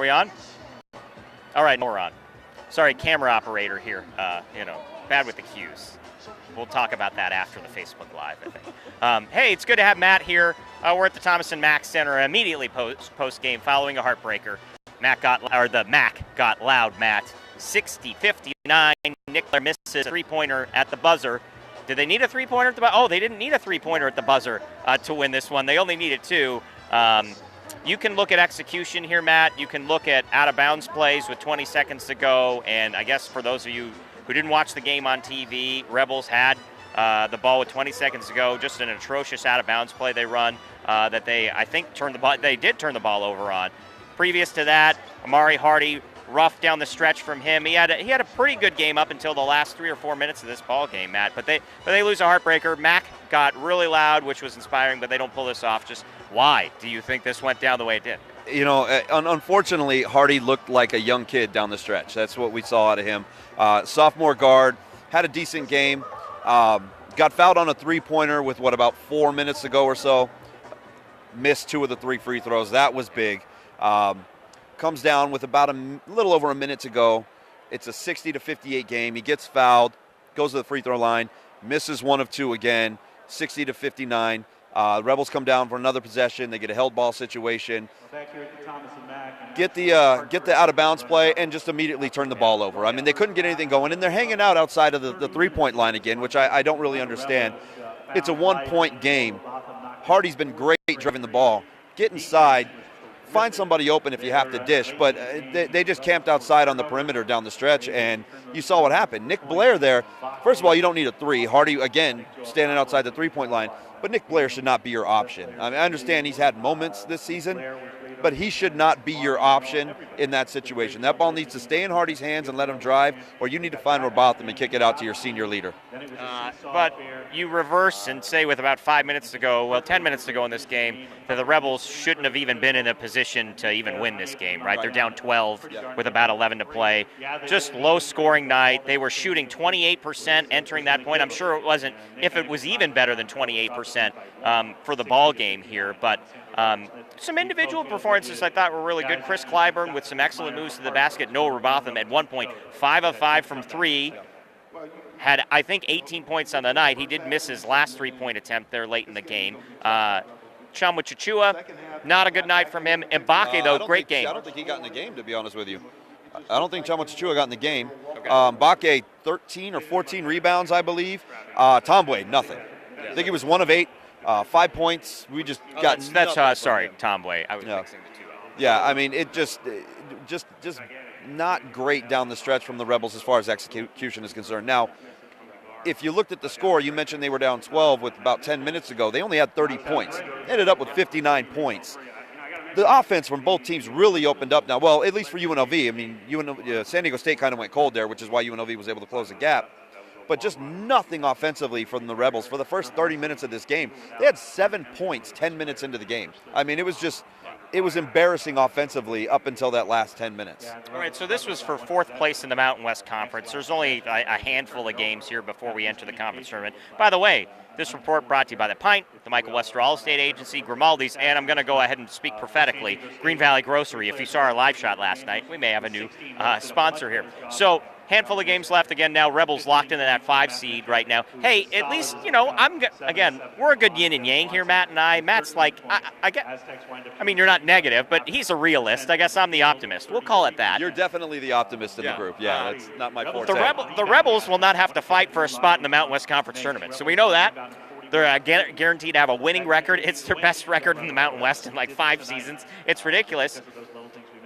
we on? All right, we're on. Sorry, camera operator here. Bad with the cues. We'll talk about that after the Facebook Live, I think. Hey, it's good to have Matt here. We're at the Thomas and Mack Center immediately post-game following a heartbreaker. MAC got loud, Matt. 60-59. Nick Blair misses a three-pointer at the buzzer. Did they need a three-pointer at the buzzer? Oh, they didn't need a three-pointer at the buzzer to win this one. They only needed two. You can look at execution here, Matt. You can look at out-of-bounds plays with 20 seconds to go. And I guess for those of you who didn't watch the game on TV, Rebels had the ball with 20 seconds to go. Just an atrocious out-of-bounds play they run that they, I think, they did turn the ball over on. Previous to that, Amari Hardy, rough down the stretch from him. He had a pretty good game up until the last 3 or 4 minutes of this ball game, Matt. But they lose a heartbreaker. Mac got really loud, which was inspiring, but they don't pull this off. Just why do you think this went down the way it did? Unfortunately, Hardy looked like a young kid down the stretch. That's what we saw out of him. Sophomore guard, had a decent game. Got fouled on a three-pointer with, about 4 minutes to go or so. Missed 2 of the 3 free throws. That was big. Comes down with about a little over a minute to go. It's a 60-58 game. He gets fouled, goes to the free throw line, misses 1 of 2 again, 60-59. Rebels come down for another possession. They get a held ball situation. Get the out of bounds play and just immediately turn the ball over. I mean, they couldn't get anything going, and they're hanging out outside of the 3-point line again, which I don't really understand. It's a 1-point game. Hardy's been great driving the ball. Get inside. Find somebody open if you have to dish, but they just camped outside on the perimeter down the stretch, and you saw what happened. Nick Blair there, first of all, you don't need a 3. Hardy, again, standing outside the 3-point line, but Nick Blair should not be your option. I mean, I understand he's had moments this season, but he should not be your option in that situation. That ball needs to stay in Hardy's hands and let him drive, or you need to find Robotham and kick it out to your senior leader. But you reverse and say with about 5 minutes to go, 10 minutes to go in this game, that the Rebels shouldn't have even been in a position to even win this game, right? They're down 12 with about 11 to play. Just low-scoring night. They were shooting 28% entering that point. I'm sure it wasn't, if it was even better than 28% for the ball game here, but some individual performances I thought were really good. Chris Clyburn with some excellent moves to the basket. Noah Robotham at 1 point, 5 of 5 from 3. Had, I think, 18 points on the night. He did miss his last 3-point attempt there late in the game. Chama Chichua, not a good night from him. Mbake, though, great game. I don't think he got in the game, to be honest with you. I don't think Chama Chichua got in the game. Okay. Mbake, 13 or 14 rebounds, I believe. Tombwe, nothing. I think he was 1 of 8. 5 points. We just got. Sorry, Tombwe. I was mixing the two. Yeah, I mean, it just not great down the stretch from the Rebels as far as execution is concerned. Now, if you looked at the score, you mentioned they were down 12 with about 10 minutes to go. They only had 30 points. They ended up with 59 points. The offense from both teams really opened up now. Well, at least for UNLV. I mean, San Diego State kind of went cold there, which is why UNLV was able to close the gap. But just nothing offensively from the Rebels. For the first 30 minutes of this game, they had 7 points 10 minutes into the game. I mean, it was embarrassing offensively up until that last 10 minutes. All right, so this was for 4th place in the Mountain West Conference. There's only a handful of games here before we enter the conference tournament. By the way, this report brought to you by The Pint, the Michael Wester All-State Agency, Grimaldi's, and I'm going to go ahead and speak prophetically, Green Valley Grocery. If you saw our live shot last night, we may have a new sponsor here. So, handful of games left again now. Rebels locked into that 5 seed right now. Hey, at least, we're a good yin and yang here, Matt and I. Matt's like, I mean, you're not negative, but he's a realist. I guess I'm the optimist. We'll call it that. You're definitely the optimist in the group. Yeah, that's not my forte. The Rebels will not have to fight for a spot in the Mountain West Conference tournament. So we know that. They're guaranteed to have a winning record. It's their best record in the Mountain West in like 5 seasons. It's ridiculous.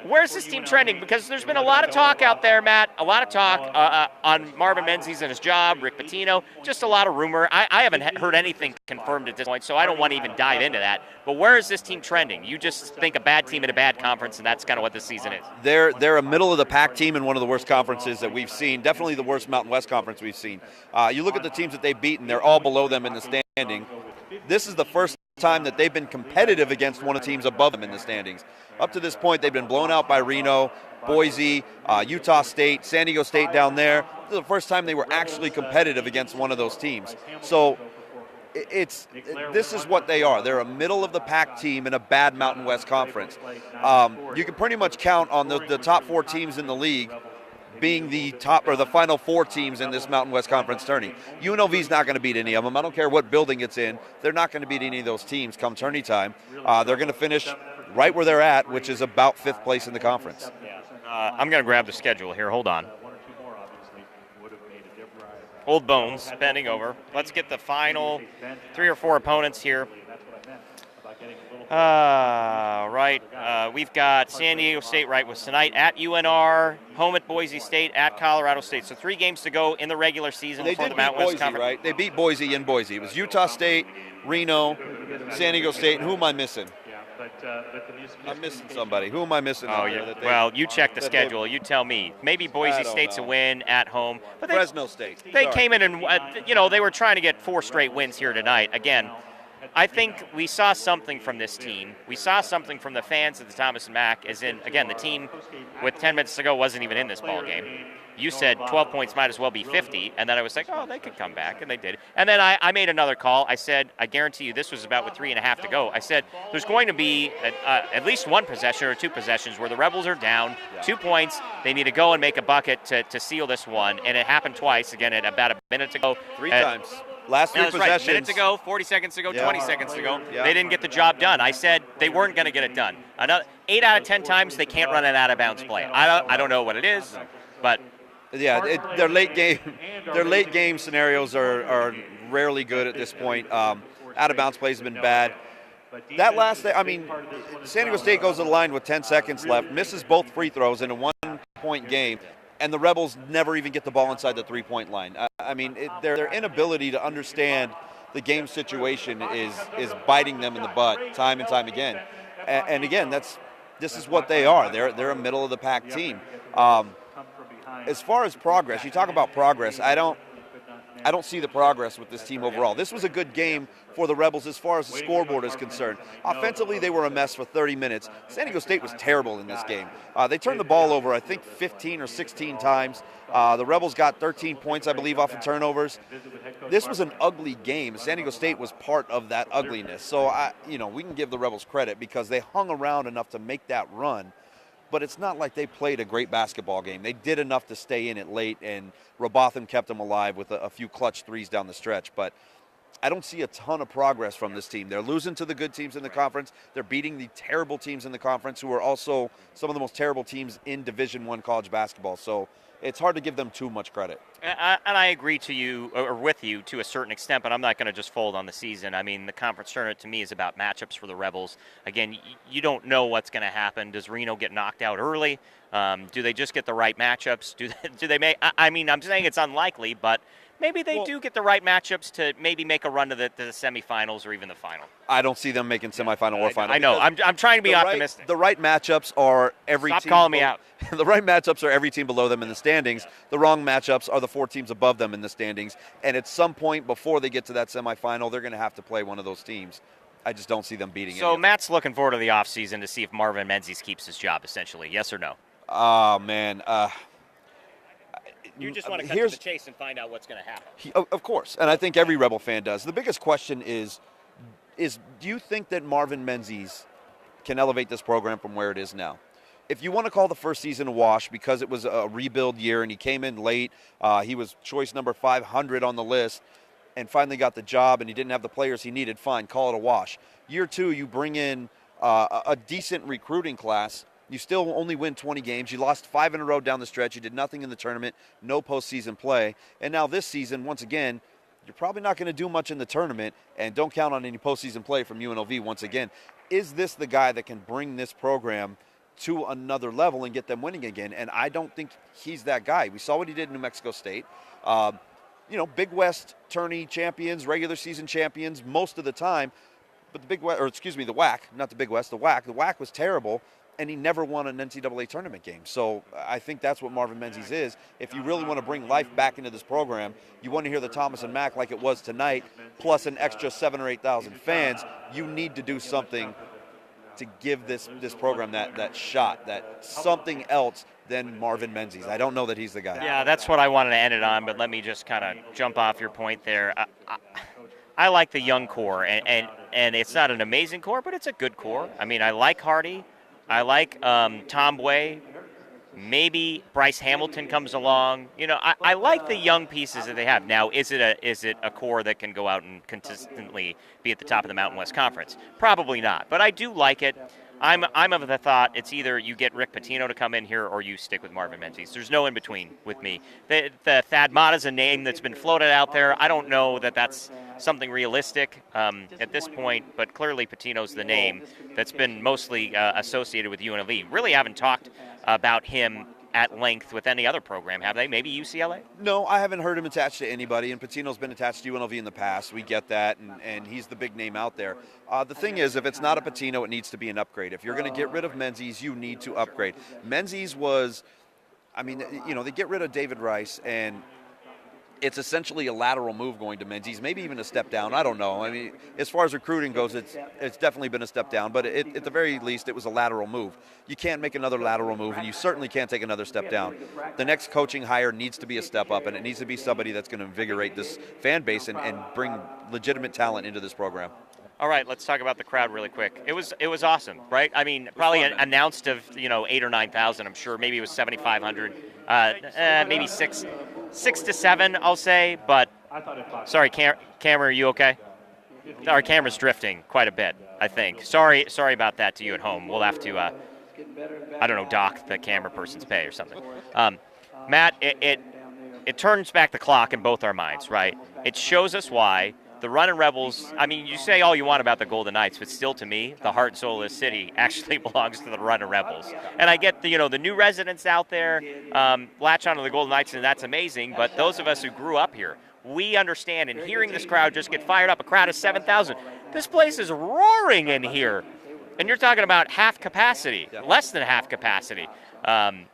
Where's this team trending? Because there's been a lot of talk out there, Matt, a lot of talk on Marvin Menzies and his job, Rick Pitino, just a lot of rumor. I haven't heard anything confirmed at this point, so I don't want to even dive into that. But where is this team trending? You just think a bad team in a bad conference, and that's kind of what this season is. They're a middle-of-the-pack team in one of the worst conferences that we've seen, definitely the worst Mountain West Conference we've seen. You look at the teams that they've beaten, they're all below them in the standing. This is the first time that they've been competitive against one of the teams above them in the standings. Up to this point, they've been blown out by Reno, Boise, Utah State, San Diego State down there. This is the first time they were actually competitive against one of those teams. So this is what they are. They're a middle-of-the-pack team in a bad Mountain West conference. You can pretty much count on the top 4 teams in the league being the top or the final 4 teams in this Mountain West Conference tourney. UNLV's not going to beat any of them. I don't care what building it's in. They're not going to beat any of those teams come tourney time. They're going to finish right where they're at, which is about 5th place in the conference. I'm going to grab the schedule here. Hold on. Old Bones bending over. Let's get the final 3 or 4 opponents here. Right. We've got San Diego State right with tonight at UNR, home at Boise State, at Colorado State. So 3 games to go in the regular season. They did beat Boise, right? They beat Boise in Boise. It was Utah State, Reno, San Diego State. Who am I missing? I'm missing somebody. Who am I missing? Oh, yeah. Well, you check the schedule. You tell me. Maybe Boise State's a win at home. But Fresno State. They came in and, they were trying to get 4 straight wins here tonight. Again, I think we saw something from this team. We saw something from the fans of the Thomas and Mack, as in, again, the team with 10 minutes to go wasn't even in this ball game. You said 12 points might as well be 50, and then I was like, oh, they could come back, and they did. And then I made another call. I said, I guarantee you this was about with 3.5 to go. I said, there's going to be at least 1 possession or 2 possessions where the Rebels are down, 2 points. They need to go and make a bucket to seal this one, and it happened twice, again, at about a minute to go. 3 times. Last 3 possessions. Right. Minute to go, 40 seconds to go, 20 seconds to go. They didn't get the job done. I said they weren't going to get it done. 8 out of 10 times they can't run an out-of-bounds play. I don't know what it is, but their late game scenarios are rarely good at this point. Out-of-bounds plays have been bad. That last, San Diego State goes to the line with 10 seconds left, misses both free throws in a 1-point game. And the Rebels never even get the ball inside the 3-point line. Their inability to understand the game situation is biting them in the butt time and time again. And again, this is what they are. They're a middle of the pack team. As far as progress, you talk about progress. I don't see the progress with this team overall. This was a good game for the Rebels as far as the scoreboard is concerned. Offensively, they were a mess for 30 minutes. San Diego State was terrible in this game. They turned the ball over, I think, 15 or 16 times. The Rebels got 13 points, I believe, off of turnovers. This was an ugly game. San Diego State was part of that ugliness. So, we can give the Rebels credit because they hung around enough to make that run. But it's not like they played a great basketball game. They did enough to stay in it late, and Robotham kept them alive with a few clutch threes down the stretch. But I don't see a ton of progress from this team. They're losing to the good teams in the conference. They're beating the terrible teams in the conference, who are also some of the most terrible teams in Division I college basketball. So it's hard to give them too much credit. And I agree with you to a certain extent, but I'm not going to just fold on the season. The conference tournament to me is about matchups for the Rebels. Again, you don't know what's going to happen. Does Reno get knocked out early? Do they just get the right matchups? Do they make? I'm saying it's unlikely, but maybe they do get the right matchups to maybe make a run to the semifinals or even the final. I don't see them making semifinal or final. I know. I'm trying to be optimistic. The right matchups are every team. Stop calling me out. The right matchups are every team below them in the standings. The wrong matchups are the 4 teams above them in the standings. And at some point before they get to that semifinal, they're going to have to play one of those teams. I just don't see them beating it. So Matt's looking forward to the offseason to see if Marvin Menzies keeps his job, essentially. Yes or no? Oh, man. You just want to cut to the chase and find out what's going to happen. Of course, and I think every Rebel fan does. The biggest question is do you think that Marvin Menzies can elevate this program from where it is now? If you want to call the first season a wash because it was a rebuild year and he came in late, he was choice number 500 on the list and finally got the job and he didn't have the players he needed, fine, call it a wash. Year 2, you bring in a decent recruiting class. You still only win 20 games. You lost 5 in a row down the stretch. You did nothing in the tournament, no postseason play. And now this season, once again, you're probably not going to do much in the tournament, and don't count on any postseason play from UNLV once again. Is this the guy that can bring this program to another level and get them winning again? And I don't think he's that guy. We saw what he did in New Mexico State. Big West tourney champions, regular season champions most of the time. But the WAC, not the Big West, the WAC. The WAC was terrible. And he never won an NCAA tournament game. So I think that's what Marvin Menzies is. If you really want to bring life back into this program, you want to hear the Thomas and Mack like it was tonight, plus an extra 7,000 or 8,000 fans, you need to do something to give this program that shot, that something else than Marvin Menzies. I don't know that he's the guy. Yeah, that's what I wanted to end it on, but let me just kind of jump off your point there. I like the young core, and it's not an amazing core, but it's a good core. I mean, I like Hardy. I like Tom Way. Maybe Bryce Hamilton comes along. You know, I like the young pieces that they have. Now, is it a core that can go out and consistently be at the top of the Mountain West Conference? Probably not. But I do like it. I'm of the thought it's either you get Rick Pitino to come in here or you stick with Marvin Menzies. There's no in between with me. The Thad Matta's a name that's been floated out there. I don't know that that's something realistic at this point, but clearly Pitino's the name that's been mostly associated with UNLV. Really haven't talked about him at length with any other program, have they? Maybe UCLA? No, I haven't heard him attached to anybody, and Patino's been attached to UNLV in the past. We get that, and he's the big name out there. The thing is, if it's not a Pitino, it needs to be an upgrade. If you're going to get rid of Menzies, you need to upgrade. Menzies was, I mean, you know, they get rid of David Rice, and it's essentially a lateral move going to Menzies, maybe even a step down. I don't know. I mean, as far as recruiting goes, it's definitely been a step down, but at the very least, it was a lateral move. You can't make another lateral move, and you certainly can't take another step down. The next coaching hire needs to be a step up, and it needs to be somebody that's going to invigorate this fan base and bring legitimate talent into this program. All right, let's talk about the crowd really quick. It was awesome, right? I mean, probably announced of 8,000 or 9,000. I'm sure maybe it was 7,500, maybe 6 to 7, I'll say. But sorry, camera, are you okay? Our camera's drifting quite a bit, I think. Sorry about that to you at home. We'll have to, I don't know, dock the camera person's pay or something. Matt, it turns back the clock in both our minds, right? It shows us why. The Runnin' Rebels, I mean, you say all you want about the Golden Knights, but still to me, the heart and soul of this city actually belongs to the Runnin' Rebels. And I get the new residents out there latch onto the Golden Knights, and that's amazing, but those of us who grew up here, we understand, and hearing this crowd just get fired up, a crowd of 7,000, this place is roaring in here. And you're talking about half capacity, less than half capacity.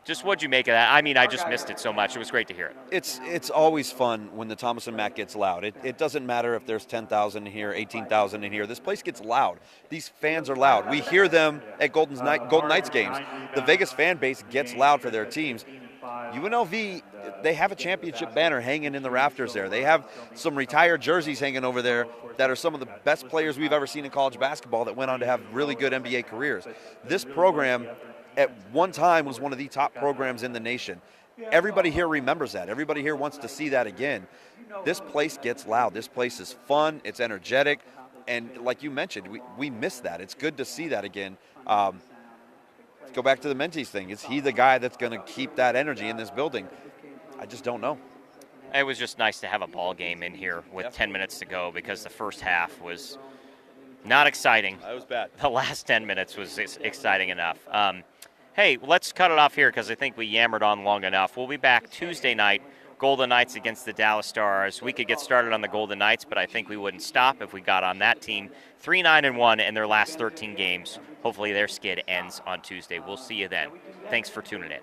Just what'd you make of that? I mean, I just missed it so much. It was great to hear it. It's always fun when the Thomas and Matt gets loud. It doesn't matter if there's 10,000 in here, 18,000 in here. This place gets loud. These fans are loud. We hear them at Golden Knights games. The Vegas fan base gets loud for their teams. UNLV, they have a championship banner hanging in the rafters there. They have some retired jerseys hanging over there that are some of the best players we've ever seen in college basketball that went on to have really good NBA careers. This program at one time was one of the top programs in the nation. Everybody here remembers that. Everybody here wants to see that again. This place gets loud. This place is fun. It's energetic. And like you mentioned, we miss that. It's good to see that again. Let's go back to the Menzies thing. Is he the guy that's going to keep that energy in this building? I just don't know. It was just nice to have a ball game in here with 10 minutes to go because the first half was not exciting. That was bad. The last 10 minutes was exciting enough. Hey, let's cut it off here because I think we yammered on long enough. We'll be back Tuesday night, Golden Knights against the Dallas Stars. We could get started on the Golden Knights, but I think we wouldn't stop if we got on that team. 3-9-1 in their last 13 games. Hopefully their skid ends on Tuesday. We'll see you then. Thanks for tuning in.